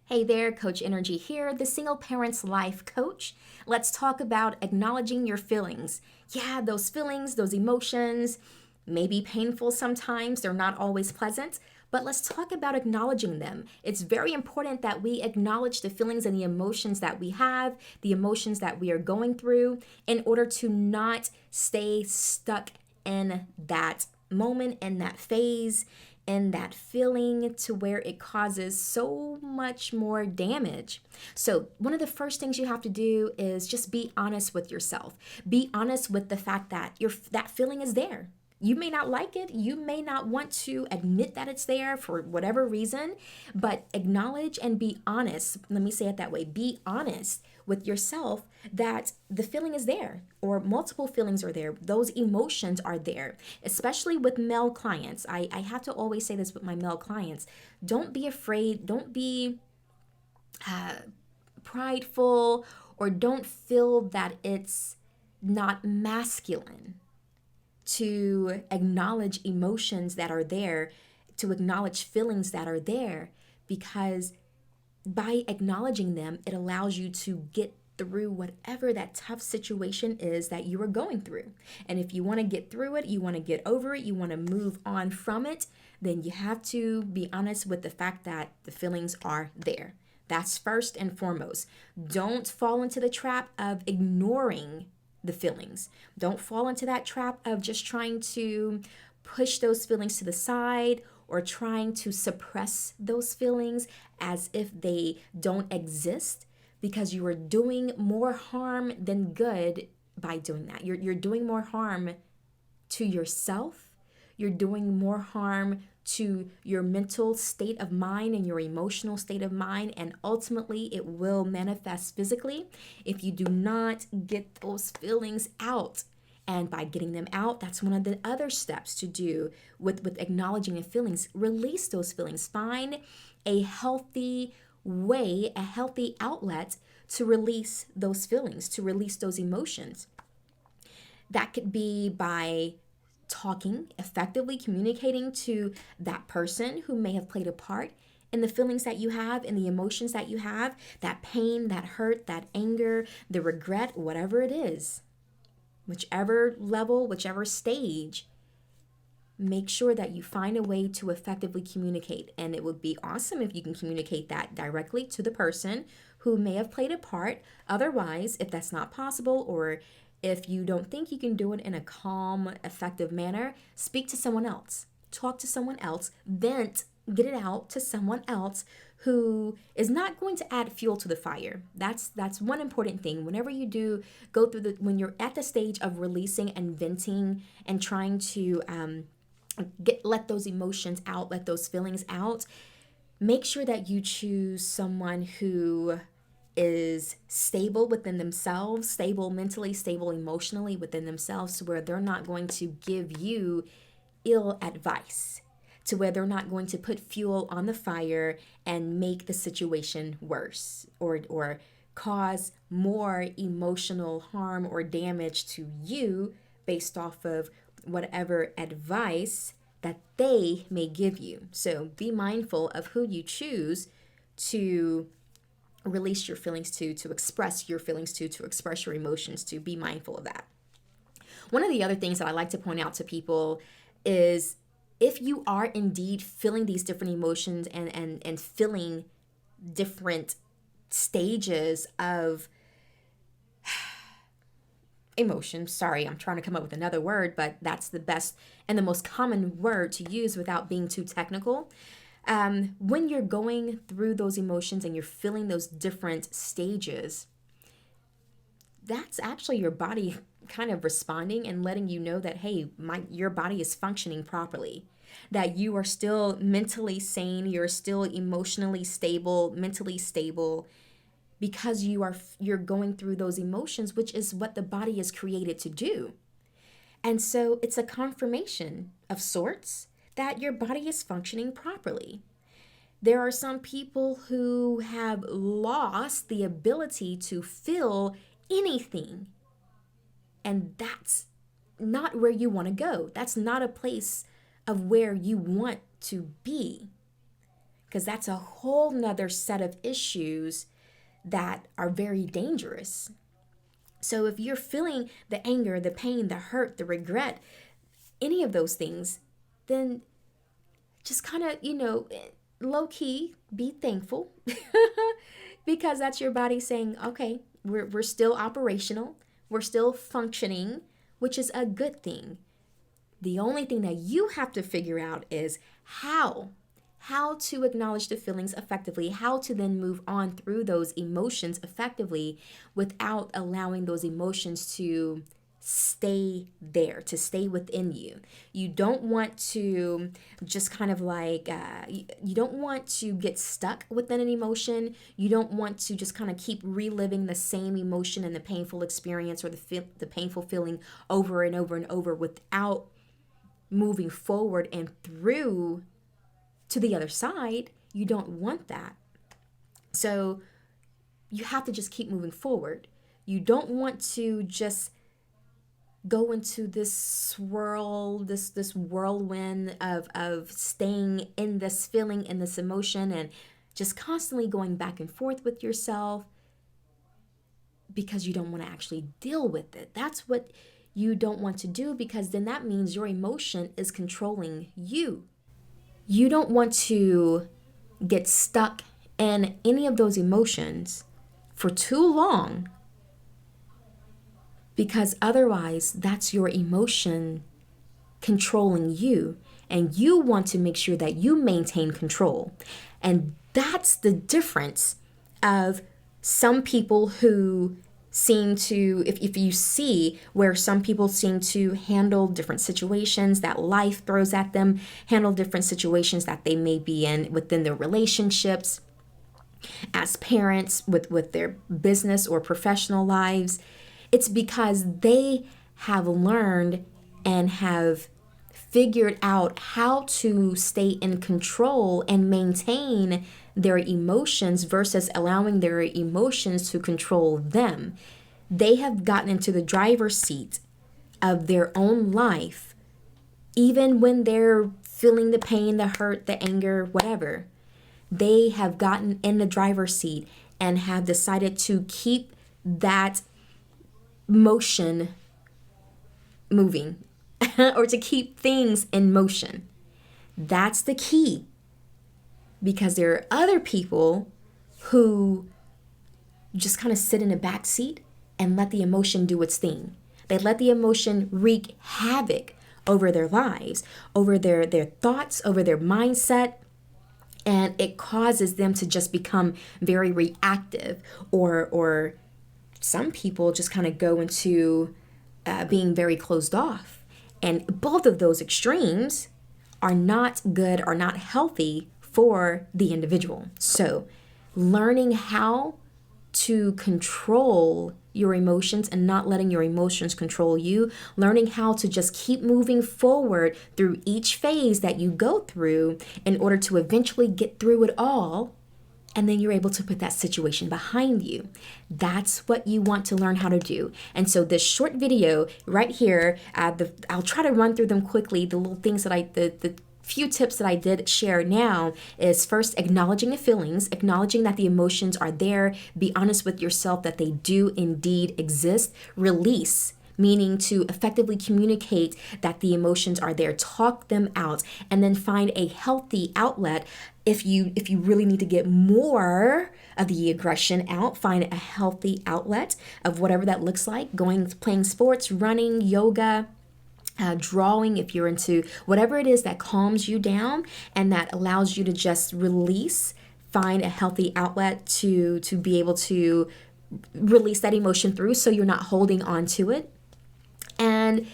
Hey there, Coach Nrgy here, the single parent's life coach. Let's talk about acknowledging your feelings. Yeah, those feelings, those emotions may be painful sometimes, they're not always pleasant, but let's talk about acknowledging them. It's very important that we acknowledge the feelings and the emotions that we have, the emotions that we are going through, in order to not stay stuck in that moment, in that phase, and that feeling to where it causes so much more damage. So, one of the first things you have to do is just be honest with yourself. Be honest with the fact that that feeling is there. You may not like it, you may not want to admit that it's there for whatever reason, but acknowledge and be honest. Let me say it that way. Be honest with yourself that the feeling is there, or multiple feelings are there. Those emotions are there, especially with male clients. I have to always say this with my male clients. Don't be afraid, don't be prideful, or don't feel that it's not masculine to acknowledge emotions that are there, to acknowledge feelings that are there, because by acknowledging them, it allows you to get through whatever that tough situation is that you are going through. And if you want to get through it, you want to get over it, you want to move on from it, then you have to be honest with the fact that the feelings are there. That's first and foremost. Don't fall into the trap of ignoring the feelings. Don't fall into that trap of just trying to push those feelings to the side or trying to suppress those feelings as if they don't exist, because you are doing more harm than good by doing that. You're doing more harm to yourself. You're doing more harm to your mental state of mind and your emotional state of mind, and ultimately it will manifest physically if you do not get those feelings out. And by getting them out, that's one of the other steps to do with acknowledging the feelings. Release those feelings. Find a healthy way, a healthy outlet to release those feelings, to release those emotions. That could be by talking, effectively communicating to that person who may have played a part in the feelings that you have, in the emotions that you have, that pain, that hurt, that anger, the regret, whatever it is. Whichever level, whichever stage, make sure that you find a way to effectively communicate. And it would be awesome if you can communicate that directly to the person who may have played a part. Otherwise, if that's not possible, or if you don't think you can do it in a calm, effective manner, speak to someone else. Talk to someone else, vent, get it out to someone else who is not going to add fuel to the fire. That's one important thing. Whenever you do go through when you're at the stage of releasing and venting and trying to let those emotions out, let those feelings out, make sure that you choose someone who is stable within themselves, stable mentally, stable emotionally within themselves, to where they're not going to give you ill advice, to where they're not going to put fuel on the fire and make the situation worse, or cause more emotional harm or damage to you based off of whatever advice that they may give you. So be mindful of who you choose to release your feelings to express your feelings to express your emotions to. Be mindful of that. One of the other things that I like to point out to people is, if you are indeed feeling these different emotions and feeling different stages of emotion. Sorry, I'm trying to come up with another word, but that's the best and the most common word to use without being too technical. When you're going through those emotions and you're feeling those different stages, that's actually your body kind of responding and letting you know that, hey, your body is functioning properly, that you are still mentally sane, you're still emotionally stable, mentally stable, because you're going through those emotions, which is what the body is created to do. And so it's a confirmation of sorts that your body is functioning properly. There are some people who have lost the ability to feel anything, and that's not where you want to go. That's not a place of where you want to be. because that's a whole nother set of issues that are very dangerous. So if you're feeling the anger, the pain, the hurt, the regret, any of those things, then just kind of, low key, be thankful because that's your body saying, okay, we're still operational, we're still functioning, which is a good thing. The only thing that you have to figure out is how to acknowledge the feelings effectively, how to then move on through those emotions effectively without allowing those emotions to stay there, to stay within you. You don't want to just kind of like, you don't want to get stuck within an emotion. You don't want to just kind of keep reliving the same emotion and the painful experience or the painful feeling over and over and over without moving forward and through to the other side. You don't want that. So you have to just keep moving forward. You don't want to just go into this swirl, this whirlwind of staying in this feeling, in this emotion, and just constantly going back and forth with yourself because you don't want to actually deal with it. That's what you don't want to do, because then that means your emotion is controlling you. You don't want to get stuck in any of those emotions for too long, because otherwise that's your emotion controlling you, and you want to make sure that you maintain control. And that's the difference of some people who seem to, if you see where some people seem to handle different situations that life throws at them, handle different situations that they may be in within their relationships, as parents, with their business or professional lives, it's because they have learned and have figured out how to stay in control and maintain their emotions versus allowing their emotions to control them. They have gotten into the driver's seat of their own life, even when they're feeling the pain, the hurt, the anger, whatever. They have gotten in the driver's seat and have decided to keep that motion moving or to keep things in motion. That's the key. Because there are other people who just kind of sit in the back seat and let the emotion do its thing. They let the emotion wreak havoc over their lives, over their thoughts, over their mindset, and it causes them to just become very reactive, or some people just kind of go into being very closed off. And both of those extremes are not good, are not healthy for the individual. So learning how to control your emotions and not letting your emotions control you, learning how to just keep moving forward through each phase that you go through in order to eventually get through it all, and then you're able to put that situation behind you. That's what you want to learn how to do. And so this short video right here, I'll try to run through them quickly. The little things that the few tips that I did share now is, first, acknowledging the feelings, acknowledging that the emotions are there. Be honest with yourself that they do indeed exist. Release, meaning to effectively communicate that the emotions are there. Talk them out, and then find a healthy outlet. If you really need to get more of the aggression out, find a healthy outlet of whatever that looks like. Playing sports, running, yoga, drawing, if you're into whatever it is that calms you down and that allows you to just release. Find a healthy outlet to be able to release that emotion through, so you're not holding on to it. And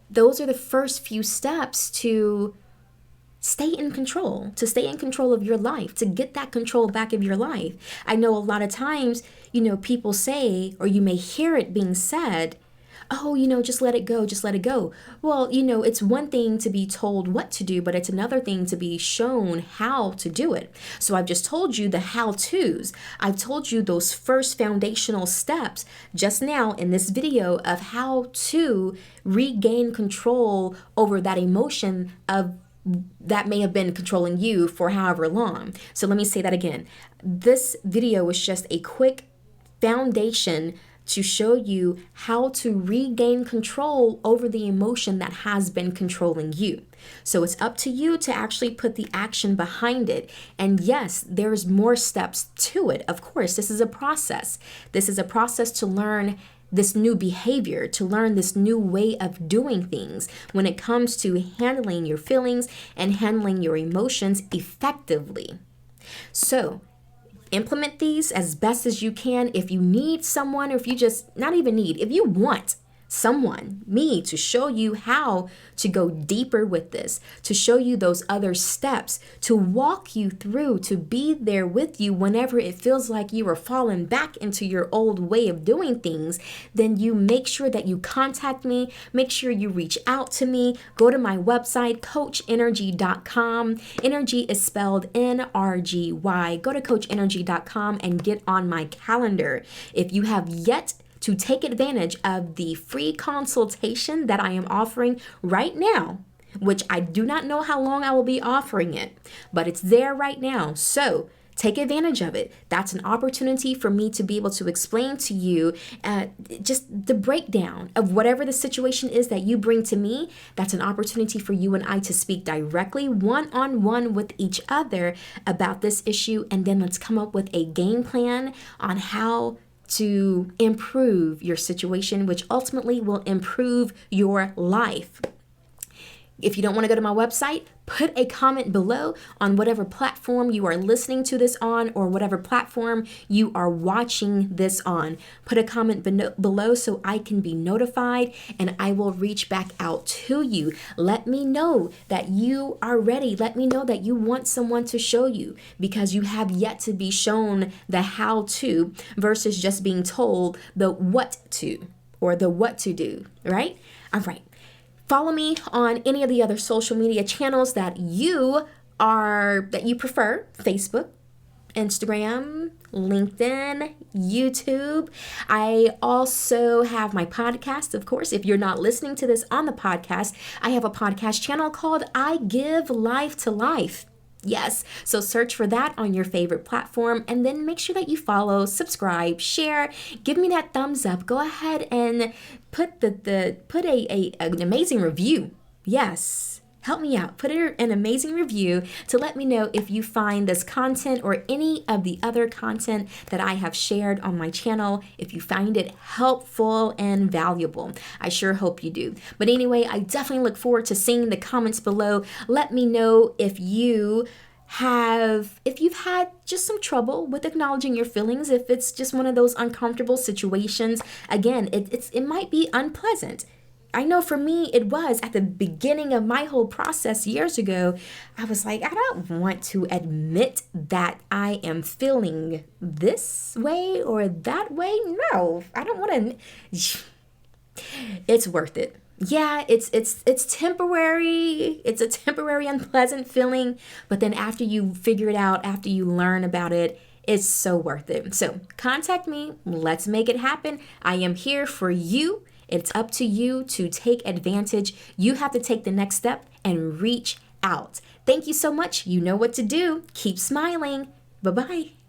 those are the first few steps to stay in control, of your life, to get that control back of your life. I know a lot of times, people say, or you may hear it being said, oh, just let it go, just let it go. Well, it's one thing to be told what to do, but it's another thing to be shown how to do it. So I've just told you the how-tos. I've told you those first foundational steps just now in this video of how to regain control over that emotion of that may have been controlling you for however long. So let me say that again. This video was just a quick foundation to show you how to regain control over the emotion that has been controlling you. So it's up to you to actually put the action behind it. And yes, there's more steps to it. Of course, this is a process. This is a process to learn this new behavior, to learn this new way of doing things when it comes to handling your feelings and handling your emotions effectively. So implement these as best as you can. If you need someone, or if you just not even need, if you want someone, me, to show you how to go deeper with this, to show you those other steps, to walk you through, to be there with you whenever it feels like you are falling back into your old way of doing things, then you make sure that you contact me. Make sure you reach out to me. Go to my website, CoachNrgy.com. Nrgy is spelled Nrgy. Go to CoachNrgy.com and get on my calendar. If you have yet to take advantage of the free consultation that I am offering right now, which I do not know how long I will be offering it, but it's there right now. So take advantage of it. That's an opportunity for me to be able to explain to you just the breakdown of whatever the situation is that you bring to me. That's an opportunity for you and I to speak directly one-on-one with each other about this issue. And then let's come up with a game plan on how to improve your situation, which ultimately will improve your life. If you don't want to go to my website, put a comment below on whatever platform you are listening to this on, or whatever platform you are watching this on. Put a comment below so I can be notified, and I will reach back out to you. Let me know that you are ready. Let me know that you want someone to show you, because you have yet to be shown the how to versus just being told the what to, or the what to do, right? All right. Follow me on any of the other social media channels that you prefer: Facebook, Instagram, LinkedIn, YouTube. I also have my podcast, of course. If you're not listening to this on the podcast, I have a podcast channel called I Give Life to Life. Yes, so search for that on your favorite platform, and then make sure that you follow, subscribe, share, give me that thumbs up. Go ahead and put an amazing review. Yes, help me out. Put an amazing review to let me know if you find this content or any of the other content that I have shared on my channel, if you find it helpful and valuable. I sure hope you do. But anyway, I definitely look forward to seeing the comments below. Let me know if you've had just some trouble with acknowledging your feelings, if it's just one of those uncomfortable situations. Again, it might be unpleasant. I know for me, it was at the beginning of my whole process years ago. I was like, I don't want to admit that I am feeling this way or that way. No, I don't want to. It's worth it. Yeah, it's temporary. It's a temporary unpleasant feeling. But then after you figure it out, after you learn about it, it's so worth it. So contact me. Let's make it happen. I am here for you. It's up to you to take advantage. You have to take the next step and reach out. Thank you so much. You know what to do. Keep smiling. Bye-bye.